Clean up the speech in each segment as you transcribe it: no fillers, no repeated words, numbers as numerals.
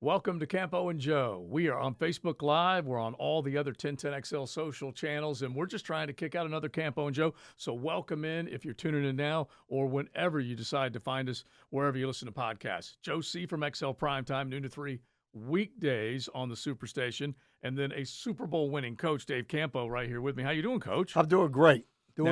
Welcome to Campo and Joe. We are on Facebook Live. We're on all the other 1010XL social channels, and we're just trying to kick out another Campo and Joe. So welcome in if you're tuning in now or whenever you decide to find us, wherever you listen to podcasts. Joe C. from XL Primetime, noon to 3, weekdays on the Superstation, and then a Super Bowl winning coach, Dave Campo, right here with me. How you doing, Coach? I'm doing great.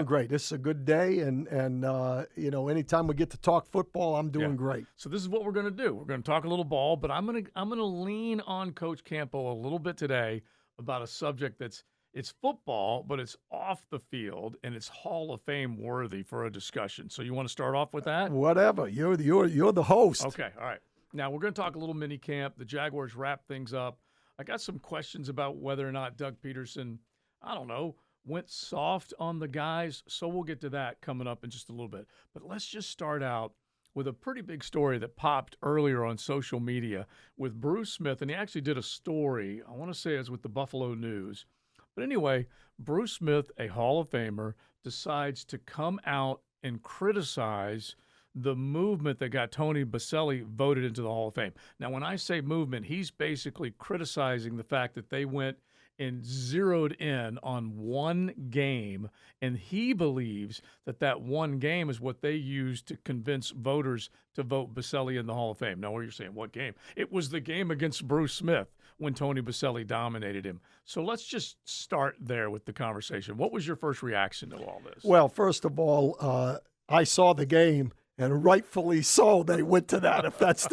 Great. This is a good day, and anytime we get to talk football, I'm doing great. So this is what we're going to do. We're going to talk a little ball, but I'm going to lean on Coach Campo a little bit today about a subject it's football, but it's off the field and it's Hall of Fame worthy for a discussion. So you want to start off with that? Whatever. You're the host. Okay. All right. Now we're going to talk a little mini camp. The Jaguars wrap things up. I got some questions about whether or not Doug Peterson, I don't know, went soft on the guys, so we'll get to that coming up in just a little bit. But let's just start out with a pretty big story that popped earlier on social media with Bruce Smith, and he actually did a story, I want to say it's with the Buffalo News. But anyway, Bruce Smith, a Hall of Famer, decides to come out and criticize the movement that got Tony Boselli voted into the Hall of Fame. Now, when I say movement, he's basically criticizing the fact that they went and zeroed in on one game, and he believes that one game is what they used to convince voters to vote Boselli in the Hall of Fame. Now, what you're saying, what game? It was the game against Bruce Smith when Tony Boselli dominated him. So let's just start there with the conversation. What was your first reaction to all this? Well, first of all, I saw the game, and rightfully so, they went to that if that's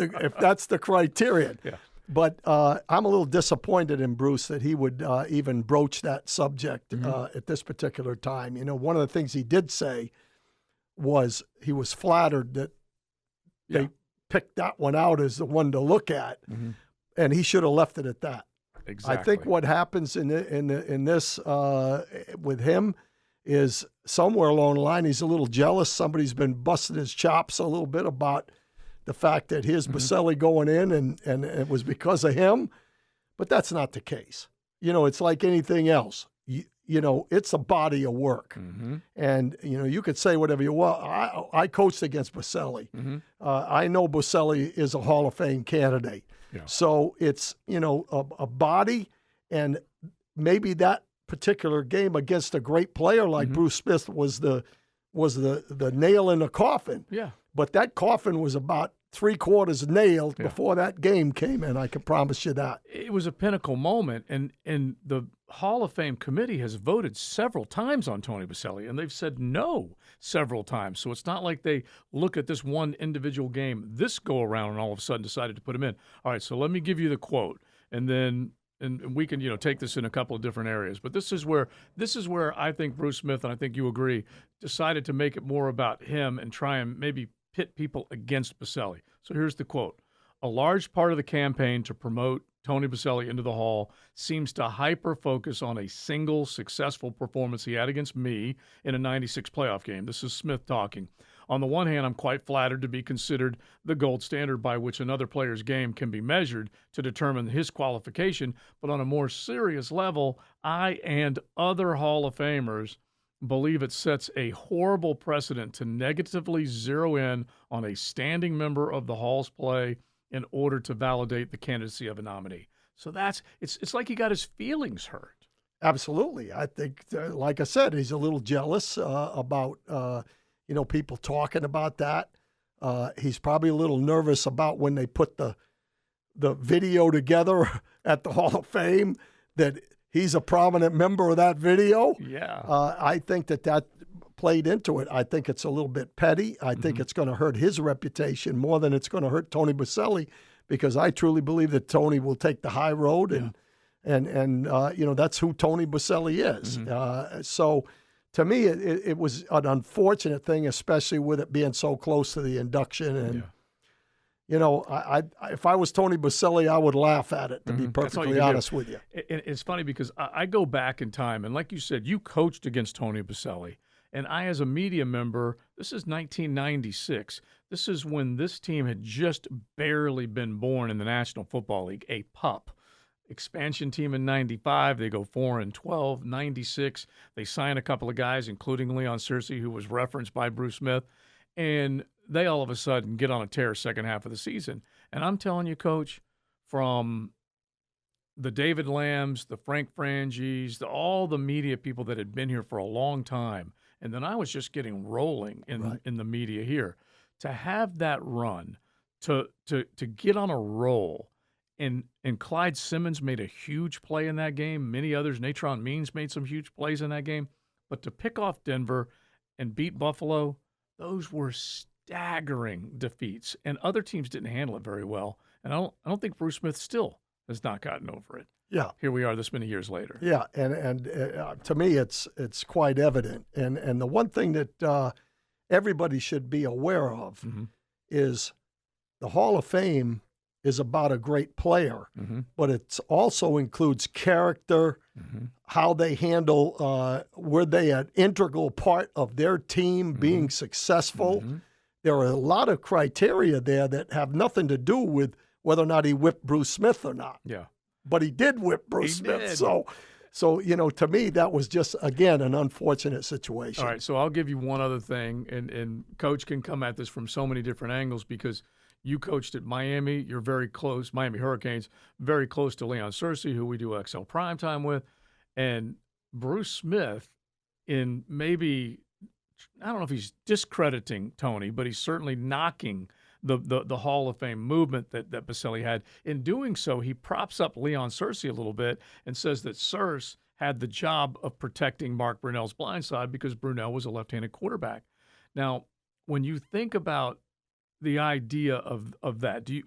the criterion. Yeah. But I'm a little disappointed in Bruce that he would even broach that subject at this particular time. You know, one of the things he did say was he was flattered that they picked that one out as the one to look at, and he should have left it at that. Exactly. I think what happens in this with him is somewhere along the line he's a little jealous. Somebody's been busting his chops a little bit about the fact that here's Boselli going in and it was because of him, but that's not the case. You know, it's like anything else. You know, it's a body of work. And, you know, you could say whatever you want. I coached against Boselli. I know Boselli is a Hall of Fame candidate. Yeah. So it's, you know, a body, and maybe that particular game against a great player like Bruce Smith was the nail in the coffin. Yeah. But that coffin was about 3/4 nailed before that game came in. I can promise you that. It was a pinnacle moment, and the Hall of Fame committee has voted several times on Tony Boselli, and they've said no several times. So it's not like they look at this one individual game this go around and all of a sudden decided to put him in. All right, so let me give you the quote, and then and we can, you know, take this in a couple of different areas. But this is where I think Bruce Smith, and I think you agree, decided to make it more about him and try and maybe pit people against Boselli. So here's the quote. A large part of the campaign to promote Tony Boselli into the Hall seems to hyper-focus on a single successful performance he had against me in a 96 playoff game. This is Smith talking. On the one hand, I'm quite flattered to be considered the gold standard by which another player's game can be measured to determine his qualification, but on a more serious level, I and other Hall of Famers believe it sets a horrible precedent to negatively zero in on a standing member of the Hall's play in order to validate the candidacy of a nominee. So it's like he got his feelings hurt. Absolutely. I think, like I said, he's a little jealous about, people talking about that. He's probably a little nervous about when they put the video together at the Hall of Fame that he's a prominent member of that video. Yeah. I think that played into it. I think it's a little bit petty. I think it's going to hurt his reputation more than it's going to hurt Tony Boselli, because I truly believe that Tony will take the high road, and that's who Tony Boselli is. So to me, it was an unfortunate thing, especially with it being so close to the induction. And if I was Tony Boselli, I would laugh at it, to be perfectly honest with you. It's funny because I go back in time, and like you said, you coached against Tony Boselli. And I, as a media member, this is 1996. This is when this team had just barely been born in the National Football League, a pup. Expansion team in 95, they go 4-12. 96, they sign a couple of guys, including Leon Searcy, who was referenced by Bruce Smith. And they all of a sudden get on a tear second half of the season. And I'm telling you, Coach, from the David Lambs, the Frank Frangis, all the media people that had been here for a long time. And then I was just getting rolling in the media here. To have that run, to get on a roll, and Clyde Simmons made a huge play in that game. Many others, Natron Means made some huge plays in that game. But to pick off Denver and beat Buffalo, those were staggering defeats. And other teams didn't handle it very well. And I don't think Bruce Smith still has not gotten over it. Yeah. Here we are this many years later. Yeah, and to me it's quite evident. And the one thing that everybody should be aware of is the Hall of Fame is about a great player, but it also includes character, how they handle, were they an integral part of their team being successful? There are a lot of criteria there that have nothing to do with whether or not he whipped Bruce Smith or not. Yeah. But he did whip Bruce Smith. Did. So, you know, to me, that was just, again, an unfortunate situation. All right, so I'll give you one other thing, and Coach can come at this from so many different angles because you coached at Miami. You're very close, Miami Hurricanes, very close to Leon Searcy, who we do XL Primetime with. And Bruce Smith, in maybe, I don't know if he's discrediting Tony, but he's certainly knocking the Hall of Fame movement that Boselli had. In doing so, he props up Leon Searcy a little bit and says that Searcy had the job of protecting Mark Brunell's blind side because Brunell was a left-handed quarterback. Now, when you think about the idea of that, do you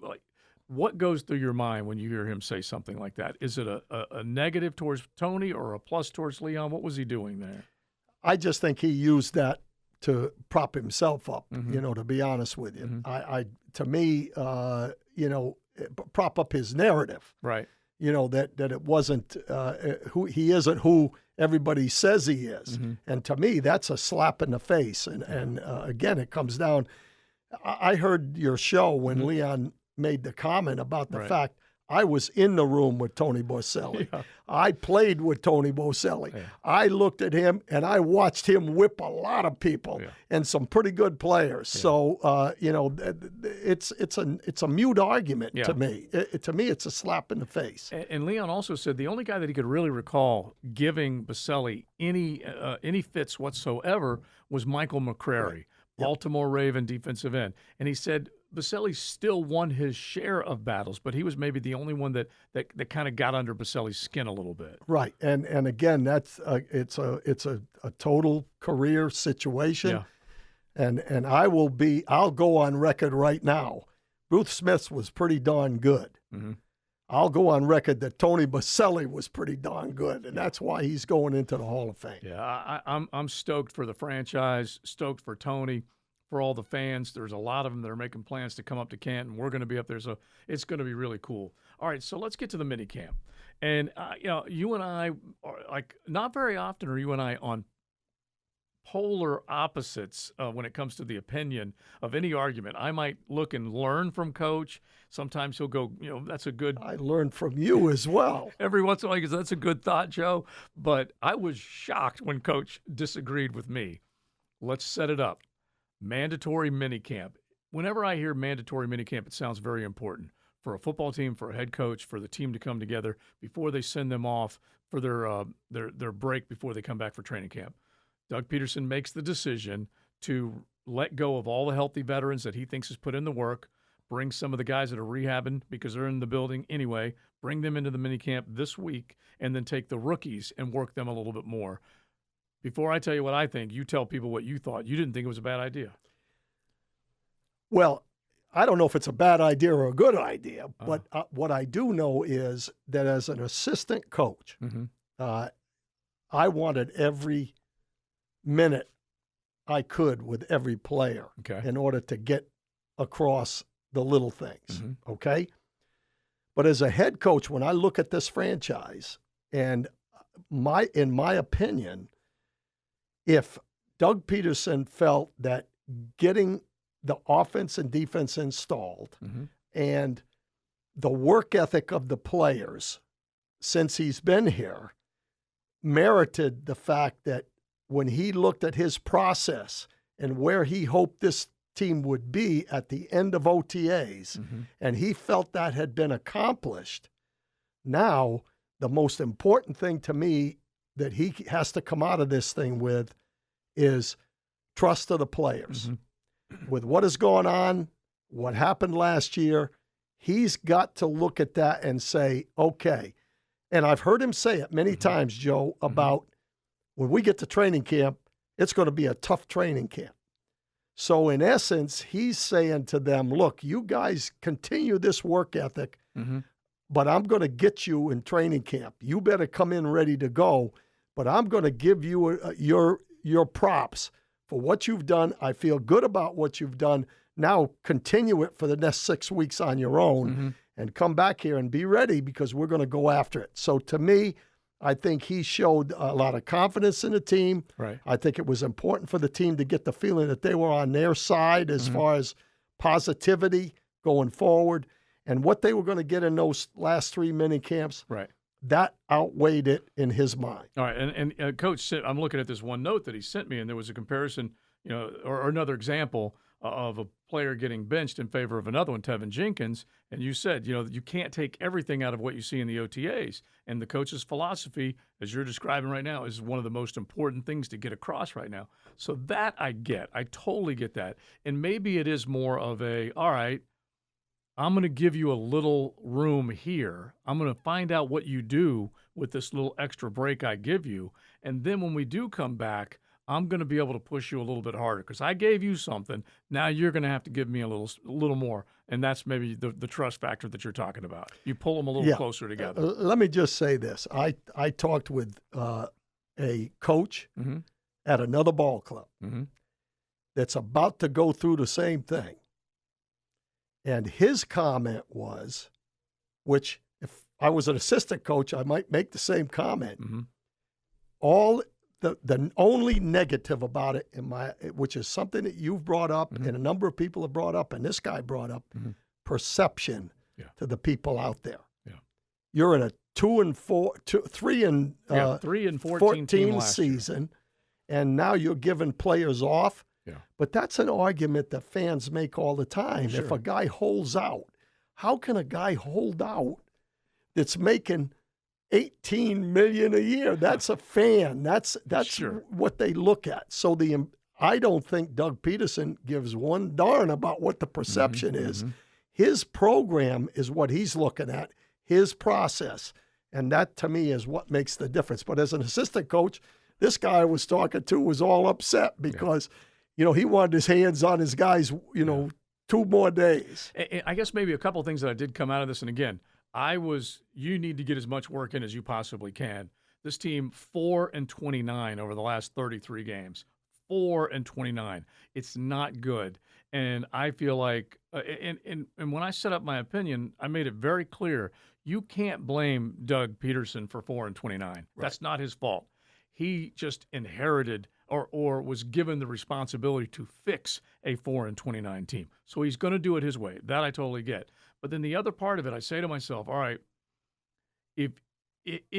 what goes through your mind when you hear him say something like that? Is it a negative towards Tony or a plus towards Leon? What was he doing there? I just think he used that to prop himself up, you know, to be honest with you. To me, you know, prop up his narrative. Right. You know, that it wasn't who he isn't who everybody says he is. And to me, that's a slap in the face. And again, it comes down. I heard your show when Leon made the comment about the fact I was in the room with Tony Boselli. Yeah. I played with Tony Boselli. Yeah. I looked at him and I watched him whip a lot of people and some pretty good players. Yeah. So you know, it's a mute argument to me. To me, it's a slap in the face. And Leon also said the only guy that he could really recall giving Boselli any fits whatsoever was Michael McCrary. Right. Baltimore Raven defensive end. And he said Boselli still won his share of battles, but he was maybe the only one that kind of got under Boselli's skin a little bit. Right. And again, that's it's a total career situation. Yeah. And I'll go on record right now. Bruce Smith was pretty darn good. I'll go on record that Tony Boselli was pretty darn good, and that's why he's going into the Hall of Fame. Yeah, I'm stoked for the franchise, stoked for Tony, for all the fans. There's a lot of them that are making plans to come up to Canton. We're going to be up there, so it's going to be really cool. All right, so let's get to the mini camp. And you know, you and I are like not very often are you and I on polar opposites when it comes to the opinion of any argument. I might look and learn from Coach. Sometimes he'll go, you know, that's a good. I learned from you as well. Every once in a while, he goes, that's a good thought, Joe. But I was shocked when Coach disagreed with me. Let's set it up. Mandatory minicamp. Whenever I hear mandatory minicamp, it sounds very important for a football team, for a head coach, for the team to come together before they send them off for their break before they come back for training camp. Doug Peterson makes the decision to let go of all the healthy veterans that he thinks has put in the work, bring some of the guys that are rehabbing because they're in the building anyway, bring them into the minicamp this week, and then take the rookies and work them a little bit more. Before I tell you what I think, you tell people what you thought. You didn't think it was a bad idea. Well, I don't know if it's a bad idea or a good idea, but what I do know is that as an assistant coach, I wanted every minute I could with every player in order to get across the little things, okay? But as a head coach, when I look at this franchise, and in my opinion, if Doug Peterson felt that getting the offense and defense installed and the work ethic of the players since he's been here merited the fact that when he looked at his process and where he hoped this team would be at the end of OTAs, and he felt that had been accomplished. Now, the most important thing to me that he has to come out of this thing with is trust of the players. With what is going on, what happened last year, he's got to look at that and say, okay. And I've heard him say it many times, Joe, about when we get to training camp, it's going to be a tough training camp. So in essence, he's saying to them, look, you guys continue this work ethic, but I'm going to get you in training camp. You better come in ready to go, but I'm going to give you your props for what you've done. I feel good about what you've done. Now continue it for the next 6 weeks on your own and come back here and be ready because we're going to go after it. So to me, I think he showed a lot of confidence in the team. Right. I think it was important for the team to get the feeling that they were on their side as far as positivity going forward. And what they were going to get in those last 3 mini camps, that outweighed it in his mind. All right. And Coach, I'm looking at this one note that he sent me, and there was a comparison, or another example of a player getting benched in favor of another one, Tevin Jenkins. And you said, you can't take everything out of what you see in the OTAs. And the coach's philosophy, as you're describing right now, is one of the most important things to get across right now. So that I get. I totally get that. And maybe it is more of all right, I'm going to give you a little room here. I'm going to find out what you do with this little extra break I give you. And then when we do come back, I'm going to be able to push you a little bit harder because I gave you something. Now you're going to have to give me a little more. And that's maybe the trust factor that you're talking about. You pull them a little closer together. Let me just say this. I talked with a coach at another ball club that's about to go through the same thing. And his comment was, which if I was an assistant coach, I might make the same comment. The only negative about it, which is something that you've brought up and a number of people have brought up, and this guy brought up, perception to the people out there. You're in a 3 and 14 season, and now you're giving players off. But that's an argument that fans make all the time. If a guy holds out, how can a guy hold out that's making $18 million a year? That's a fan. That's what they look at. So I don't think Doug Peterson gives one darn about what the perception is. His program is what he's looking at, his process. And that, to me, is what makes the difference. But as an assistant coach, this guy I was talking to was all upset because, he wanted his hands on his guys, 2 more days. I guess maybe a couple of things that I did come out of this. And again, you need to get as much work in as you possibly can. This team, 4-29 over the last 33 games. 4-29. It's not good. And I feel like, and when I set up my opinion, I made it very clear, you can't blame Doug Peterson for 4-29. Right. That's not his fault. He just inherited or was given the responsibility to fix a 4-29 team. So he's going to do it his way. That I totally get. But then the other part of it, I say to myself, all right, if the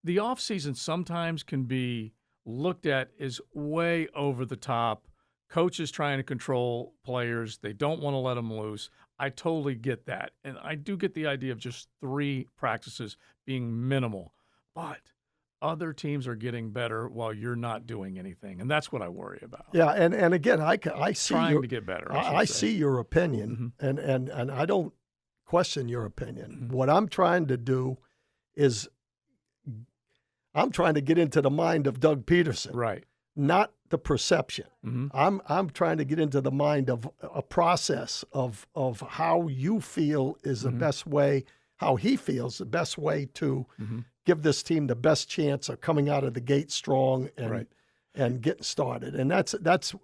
offseason sometimes can be looked at as way over the top, coaches trying to control players, they don't want to let them loose. I totally get that. And I do get the idea of just 3 practices being minimal. But other teams are getting better while you're not doing anything, and that's what I worry about. Yeah, and again, I see trying to get better. I see your opinion, and I don't question your opinion. What I'm trying to do is I'm trying to get into the mind of Doug Peterson, right? Not the perception. I'm trying to get into the mind of a process of how you feel is the best way, how he feels the best way to give this team the best chance of coming out of the gate strong and getting started. And that's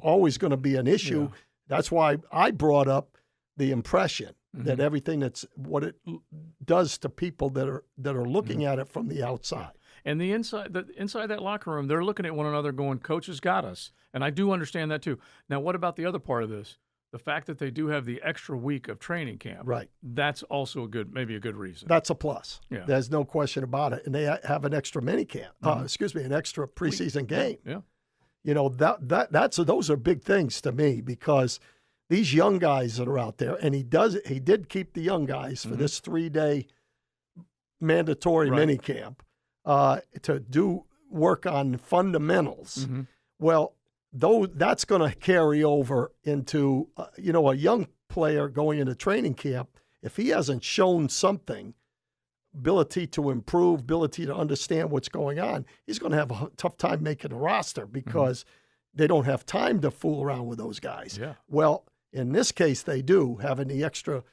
always going to be an issue. Yeah. That's why I brought up the impression that everything that's what it does to people that are looking at it from the outside. And inside that locker room, they're looking at one another going, Coach has got us. And I do understand that too. Now, what about the other part of this? The fact that they do have the extra week of training camp. Right. That's also maybe a good reason. That's a plus. Yeah. There's no question about it. And they have an extra mini camp. An extra preseason game. Yeah. those are big things to me, because these young guys that are out there, and he did keep the young guys for this 3-day mandatory mini camp to do work on fundamentals. Well, that's going to carry over into a young player going into training camp. If he hasn't shown something, ability to improve, ability to understand what's going on, he's going to have a tough time making a roster, because they don't have time to fool around with those guys. Yeah. Well, in this case, they do, having the extra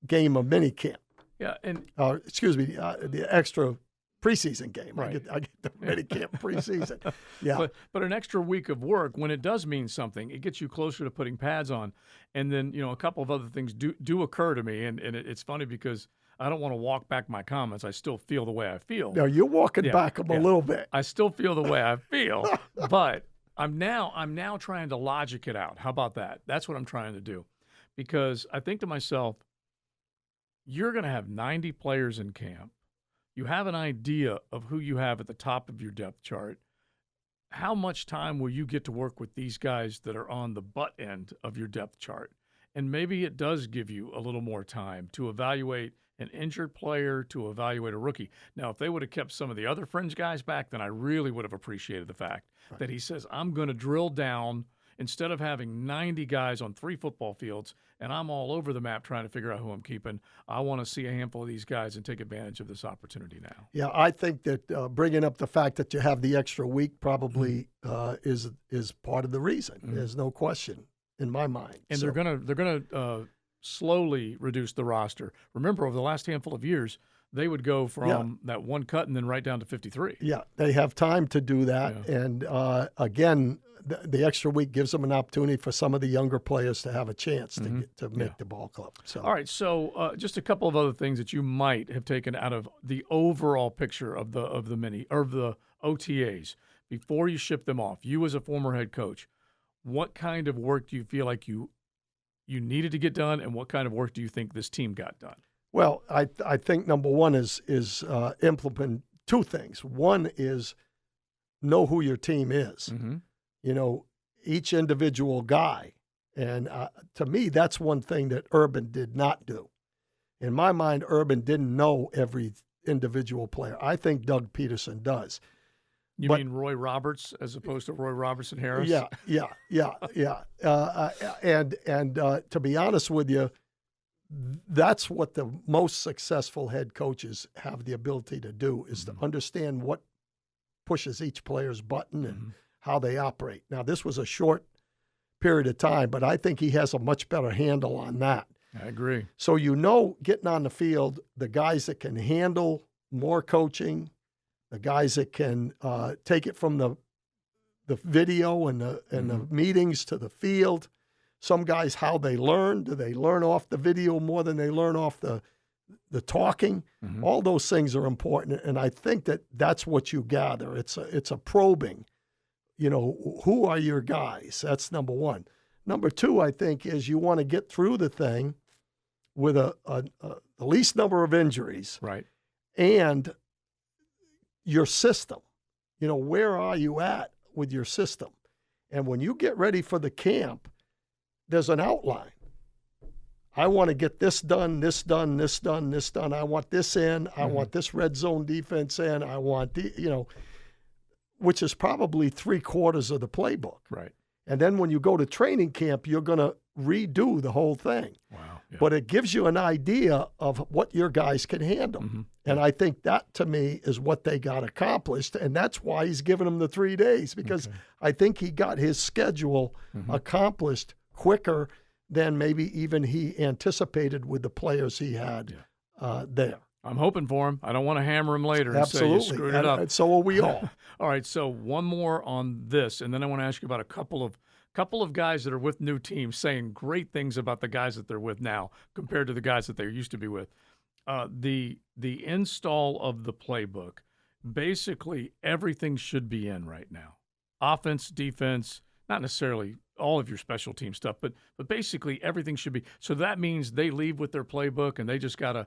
game of minicamp. Yeah, and the extra preseason game. Right. I get the minicamp preseason. Yeah. But an extra week of work, when it does mean something, it gets you closer to putting pads on. And then, a couple of other things do occur to me, and it's funny because I don't want to walk back my comments. I still feel the way I feel. No, you're walking back them a little bit. I still feel the way I feel, but I'm now trying to logic it out. How about that? That's what I'm trying to do, because I think to myself, you're going to have 90 players in camp. You have an idea of who you have at the top of your depth chart. How much time will you get to work with these guys that are on the butt end of your depth chart? And maybe it does give you a little more time to evaluate an injured player, to evaluate a rookie. Now, if they would have kept some of the other fringe guys back, then I really would have appreciated the fact that he says, I'm going to drill down instead of having 90 guys on 3 football fields and I'm all over the map trying to figure out who I'm keeping. I want to see a handful of these guys and take advantage of this opportunity now. Yeah, I think that bringing up the fact that you have the extra week probably is part of the reason. There's no question in my mind. And they're gonna slowly reduce the roster. Remember, over the last handful of years, they would go from that one cut and then right down to 53. Yeah, they have time to do that. Yeah. And again, the extra week gives them an opportunity for some of the younger players to have a chance to make the ball club. So, all right, so just a couple of other things that you might have taken out of the overall picture of the mini or the OTAs before you ship them off. You as a former head coach, what kind of work do you feel like you needed to get done, and what kind of work do you think this team got done? Well, I think number one is implement 2 things. One is know who your team is. Each individual guy. And to me, that's one thing that Urban did not do. In my mind, Urban didn't know every individual player. I think Doug Peterson does. You mean Roy Roberts as opposed to Roy Robertson Harris? Yeah. And to be honest with you, that's what the most successful head coaches have the ability to do, is to understand what pushes each player's button and how they operate. Now, this was a short period of time, but I think he has a much better handle on that. I agree. So getting on the field, the guys that can handle more coaching, the guys that can take it from the video and the meetings to the field. Some guys, how they learn. Do they learn off the video more than they learn off the talking? All those things are important, and I think that's what you gather. It's a probing. Who are your guys? That's number one. Number 2, I think, is you want to get through the thing with the least number of injuries, right? And your system. Where are you at with your system? And when you get ready for the camp, there's an outline. I want to get this done, this done, this done, this done. I want this in. I want this red zone defense in. I want which is probably 3/4 of the playbook. Right. And then when you go to training camp, you're going to redo the whole thing. Wow. Yeah. But it gives you an idea of what your guys can handle. And I think that, to me, is what they got accomplished. And that's why he's giving them the 3 days, because I think he got his schedule accomplished quicker than maybe even he anticipated with the players he had there. I'm hoping for him. I don't want to hammer him later and Absolutely. say you screwed it up. And so are we all. All right, so one more on this, and then I want to ask you about a couple of guys that are with new teams saying great things about the guys that they're with now compared to the guys that they used to be with. The install of the playbook, basically everything should be in right now. Offense, defense, not necessarily all of your special team stuff, but basically everything should be. So that means they leave with their playbook and they just got to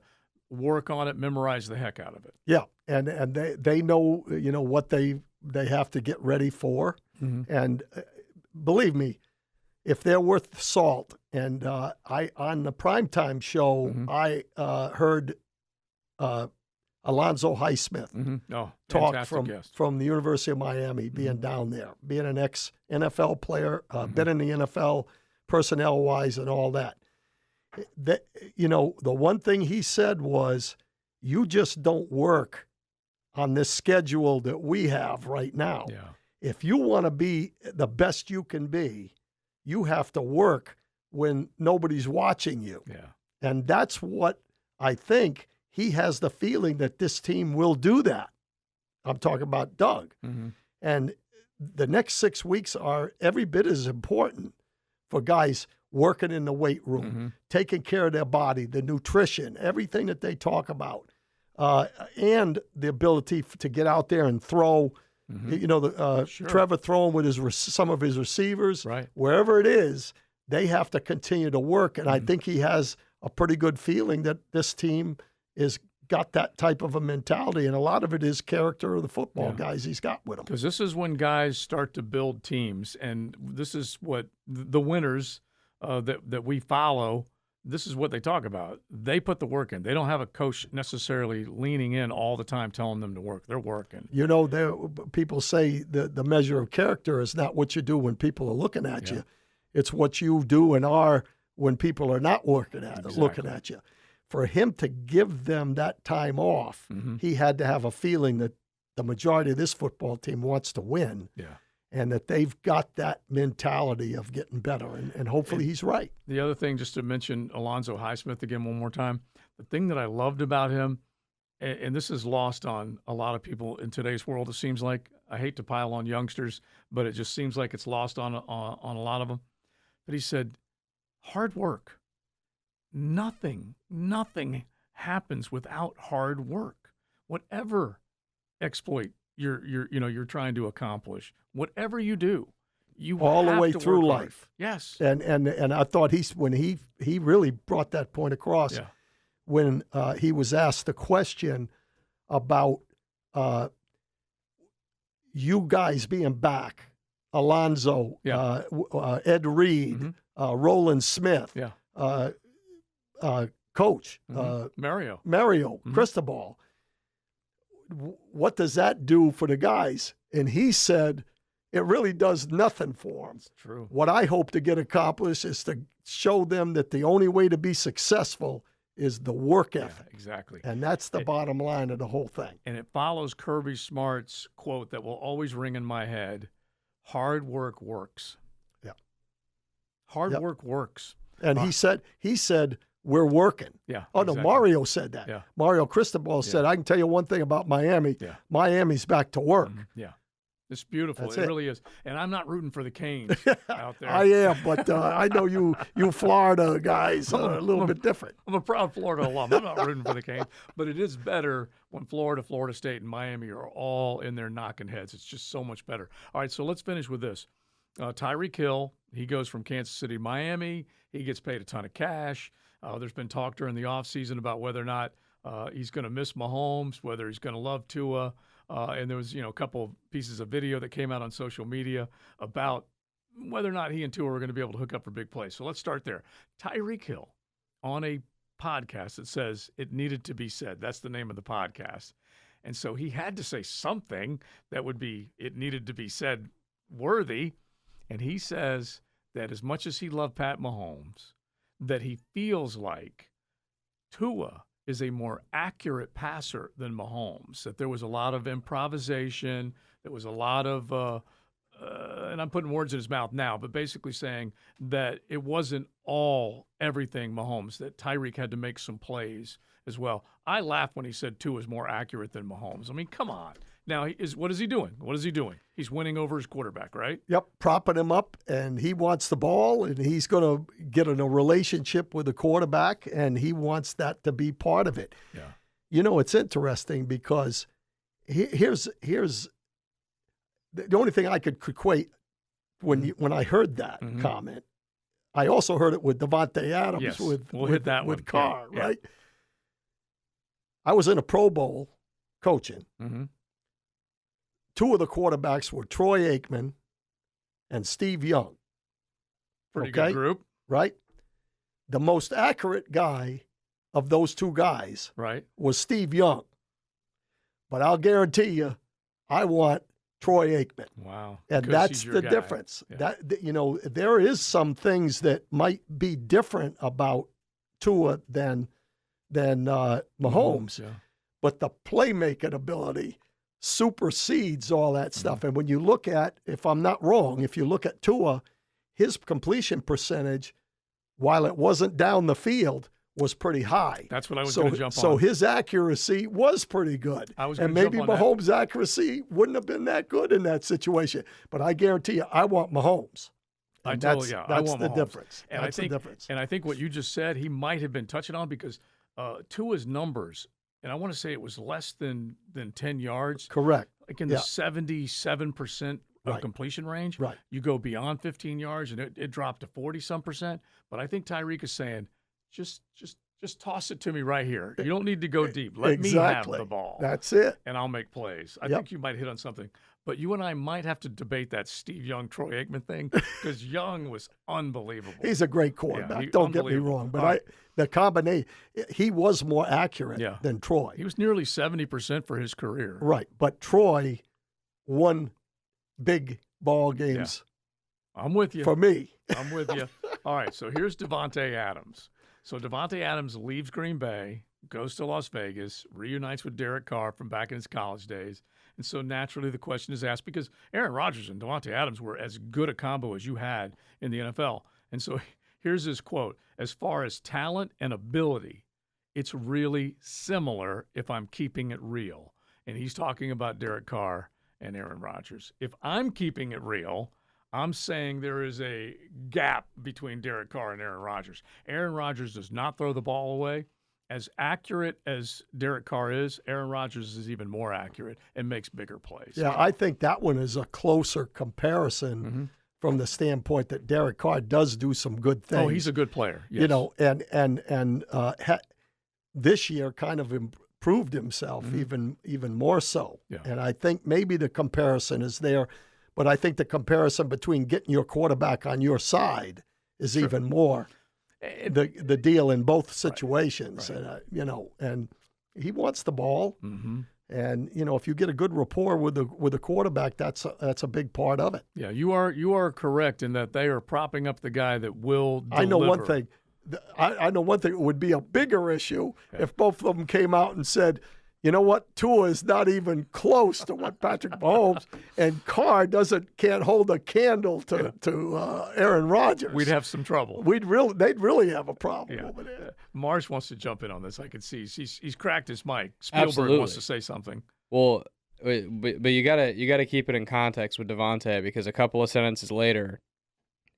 work on it, memorize the heck out of it. Yeah, and they know what they have to get ready for. And believe me, if they're worth salt, and I on the primetime show, I heard Alonzo Highsmith talk from the University of Miami, being down there, being an ex-NFL player, been in the NFL personnel-wise and all that. The one thing he said was, you just don't work on this schedule that we have right now. Yeah. If you want to be the best you can be, you have to work when nobody's watching you. Yeah. And that's what I think he has the feeling that this team will do that. I'm talking about Doug. And the next 6 weeks are every bit as important for guys working in the weight room, taking care of their body, the nutrition, everything that they talk about, and the ability to get out there and throw. Trevor throwing with some of his receivers, wherever it is, they have to continue to work. And I think he has a pretty good feeling that this team is got that type of a mentality, and a lot of it is character of the football guys he's got with him. Because this is when guys start to build teams, and this is what the winners that we follow, this is what they talk about. They put the work in. They don't have a coach necessarily leaning in all the time telling them to work. They're working. People say the measure of character is not what you do when people are looking at you. It's what you do and are when people are not looking at you. For him to give them that time off, he had to have a feeling that the majority of this football team wants to win. Yeah. And that they've got that mentality of getting better, and hopefully he's right. The other thing, just to mention Alonzo Highsmith again one more time, the thing that I loved about him, and this is lost on a lot of people in today's world, it seems like. I hate to pile on youngsters, but it just seems like it's lost on a lot of them. But he said, hard work. Nothing happens without hard work. Whatever exploit you're trying to accomplish, whatever you do, you all the way to through work life. Hard. Yes. And I thought when he really brought that point across when he was asked the question about you guys being back, Alonzo, Ed Reed, Roland Smith, Coach, Mario, Cristobal. What does that do for the guys? And he said, it really does nothing for them. It's true. What I hope to get accomplished is to show them that the only way to be successful is the work ethic. Yeah, exactly. And that's the bottom line of the whole thing. And it follows Kirby Smart's quote that will always ring in my head: hard work works. Yeah. Hard work works. And he said, we're working. Yeah. Oh, exactly. No, Mario said that. Yeah. Mario Cristobal said, I can tell you one thing about Miami. Yeah. Miami's back to work. Yeah. It's beautiful. That's it really is. And I'm not rooting for the Canes out there. I am, but I know you Florida guys are a little bit different. I'm a proud Florida alum. I'm not rooting for the Canes. But it is better when Florida State, and Miami are all in there knocking heads. It's just so much better. All right, so let's finish with this. Tyreek Hill, he goes from Kansas City to Miami. He gets paid a ton of cash. There's been talk during the offseason about whether or not he's going to miss Mahomes, whether he's going to love Tua. And there was, a couple of pieces of video that came out on social media about whether or not he and Tua are going to be able to hook up for big plays. So let's start there. Tyreek Hill on a podcast that says it needed to be said. That's the name of the podcast. And so he had to say something that would be it needed to be said worthy. And he says that as much as he loved Pat Mahomes, that he feels like Tua is a more accurate passer than Mahomes, that there was a lot of improvisation, there was a lot of, and I'm putting words in his mouth now, but basically saying that it wasn't everything Mahomes, that Tyreek had to make some plays as well. I laughed when he said Tua is more accurate than Mahomes. I mean, come on. Now, what is he doing? What is he doing? He's winning over his quarterback, right? Yep, propping him up, and he wants the ball, and he's going to get in a relationship with the quarterback, and he wants that to be part of it. Yeah. It's interesting because here's the only thing I could equate when I heard that comment. I also heard it with Devontae Adams with Carr, right? Yeah. I was in a Pro Bowl coaching. Two of the quarterbacks were Troy Aikman and Steve Young. Pretty good group. Right? The most accurate guy of those two guys was Steve Young. But I'll guarantee you, I want Troy Aikman. Wow. And that's the difference. Yeah. There is some things that might be different about Tua than Mahomes. Yeah. But the playmaking ability supersedes all that stuff. And when you look at, if I'm not wrong, if you look at Tua, his completion percentage, while it wasn't down the field, was pretty high. That's what I was going to jump on. So his accuracy was pretty good. And maybe Mahomes' accuracy wouldn't have been that good in that situation. But I guarantee you, I want Mahomes. And that's the difference. And that's the difference. And I think what you just said, he might have been touching on because Tua's numbers, and I want to say it was less than 10 yards. Correct. Like in the 77% of completion range. Right. You go beyond 15 yards, and it dropped to 40-some%. But I think Tyreek is saying, just toss it to me right here. You don't need to go deep. Let me have the ball. That's it. And I'll make plays. I think you might hit on something. But you and I might have to debate that Steve Young, Troy Aikman thing because Young was unbelievable. He's a great quarterback. Don't get me wrong. But the combination, he was more accurate than Troy. He was nearly 70% for his career. Right. But Troy won big ball games. Yeah. I'm with you. For me. I'm with you. All right, so here's Davante Adams. So Davante Adams leaves Green Bay, goes to Las Vegas, reunites with Derek Carr from back in his college days. And so naturally the question is asked because Aaron Rodgers and Davante Adams were as good a combo as you had in the NFL. And so here's his quote. As far as talent and ability, it's really similar if I'm keeping it real. And he's talking about Derek Carr and Aaron Rodgers. If I'm keeping it real, I'm saying there is a gap between Derek Carr and Aaron Rodgers. Aaron Rodgers does not throw the ball away. As accurate as Derek Carr is, Aaron Rodgers is even more accurate and makes bigger plays. Yeah, I think that one is a closer comparison from the standpoint that Derek Carr does do some good things. Oh, he's a good player. Yes. And this year kind of improved himself even more so. Yeah. And I think maybe the comparison is there. But I think the comparison between getting your quarterback on your side is even more the deal in both situations. Right. And he wants the ball. Mm-hmm. And if you get a good rapport with the quarterback, that's a big part of it. Yeah, you are correct in that they are propping up the guy that will deliver. I know one thing. I know one thing. It would be a bigger issue if both of them came out and said, you know what? Tua is not even close to what Patrick Mahomes, and Carr can't hold a candle to Aaron Rodgers. We'd have some trouble. They'd really have a problem over there. Marsh wants to jump in on this. I can see he's cracked his mic. Spielberg Absolutely. wants to say something. Well, but you gotta keep it in context with Davante because a couple of sentences later,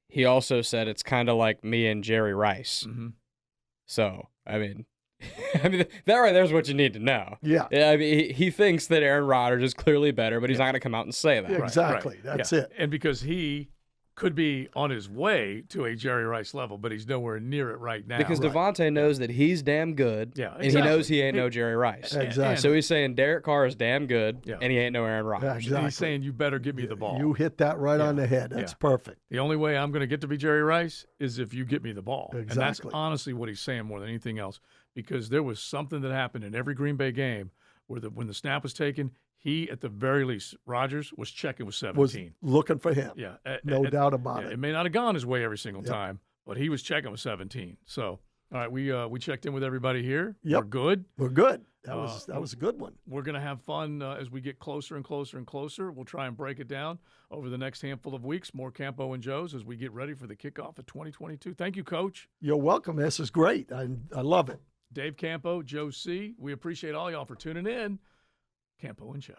he also said it's kind of like me and Jerry Rice. Mm-hmm. So I mean, that right there's what you need to know. Yeah. I mean, he thinks that Aaron Rodgers is clearly better, but he's not going to come out and say that. Yeah, exactly. Right. That's it. And because he could be on his way to a Jerry Rice level, but he's nowhere near it right now. Because Davante knows that he's damn good, and he knows he ain't no Jerry Rice. Exactly. So he's saying Derek Carr is damn good, and he ain't no Aaron Rodgers. Yeah, exactly. He's saying you better give me the ball. You hit that right on the head. That's perfect. The only way I'm going to get to be Jerry Rice is if you get me the ball. Exactly. And that's honestly what he's saying more than anything else, because there was something that happened in every Green Bay game where when the snap was taken, he, at the very least, Rodgers, was checking with 17. Was looking for him. Yeah. No doubt about it. It may not have gone his way every single time, but he was checking with 17. So, all right, we checked in with everybody here. Yep. We're good. We're good. That was a good one. We're going to have fun as we get closer and closer and closer. We'll try and break it down over the next handful of weeks. More Campo and Joe's as we get ready for the kickoff of 2022. Thank you, Coach. You're welcome. This is great. I love it. Dave Campo, Joe C. We appreciate all y'all for tuning in. Campo and Joe.